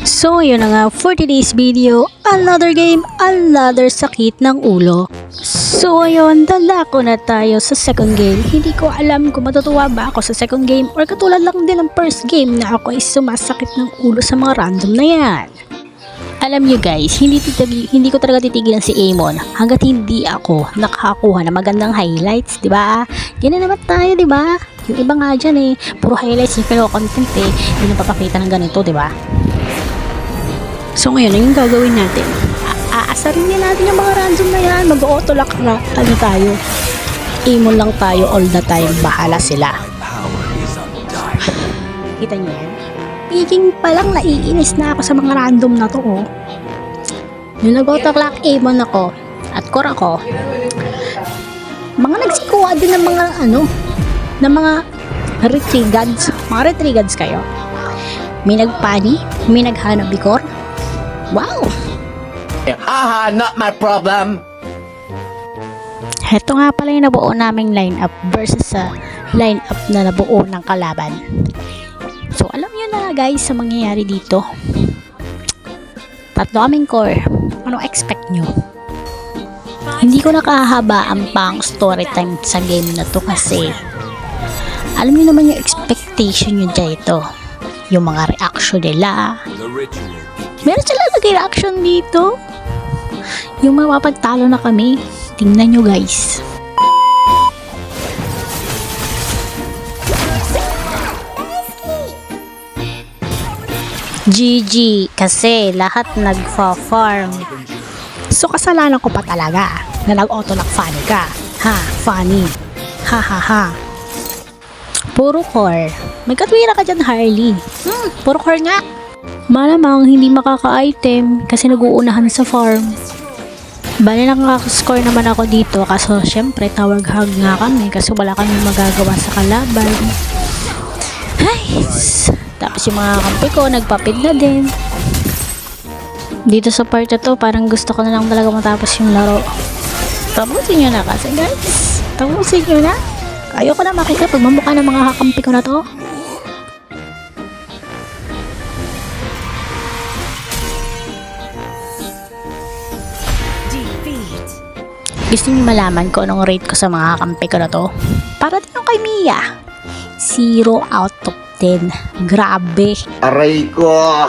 So yun na nga, for today's video, another game, another sakit ng ulo. So ayun, dalako na tayo sa second game. Hindi ko alam kung matutuwa ba ako sa second game or katulad lang din ng first game na ako ay sumasakit ng ulo sa mga random na yan. Alam nyo guys, hindi ko talaga titigilan si Amon hanggat hindi ako nakakuha ng magandang highlights, di ba? Ganyan naman tayo, di ba? Yung iba nga dyan puro highlights yung content hindi na papakita ng ganito, di ba? So ngayon, yung gagawin natin, aasarin din natin yung mga random na yan, mag-auto-lock na, tayo, Amon lang tayo all the time, bahala sila. Kita nyo yan? Speaking pa lang, naiinis na ako sa mga random na to, oh. Yung nag-auto-lock Amon ako, at core ako, mga nagsikuha din ng mga, ng mga retrigads kayo. May nagpani, may naghanap bikor. Wow! Haha, not my problem. Heto nga pala yung nabuo naming lineup versus sa lineup na nabuo ng kalaban. So, alam nyo na guys sa mangyayari dito. Tatlo kaming core. Anong expect nyo? Hindi ko nakahabaan pang story time sa game na to kasi alam nyo naman yung expectation nyo dito. Yung mga reaction nila. Meron sila nag-reaction dito. Yung mapapagtalo na kami. Tingnan nyo guys. GG kasi lahat nagfa-farm. So kasalanan ko pa talaga na nag-auto-lock funny ka. Ha, funny. Ha ha ha. Puro core. May katwira ka dyan, Harley. Puro core nga. Malamang hindi makaka-item kasi nag-uunahan sa farm. Bale nakaka-score naman ako dito kaso syempre tawag hug nga kami kasi wala kami magagawa sa kalaban. Ay, tapos yung mga kampi ko nagpapid na din. Dito sa part na to parang gusto ko na lang talaga matapos yung laro. Tapusin nyo na kasi guys. Tapusin nyo na. Ayoko na makita pagmamukha ng mga kakampi ko na to. Gusto niyo malaman ko anong rate ko sa mga kakampi ko na to? Para din kay Mia. 0 out of 10. Grabe. Aray ko.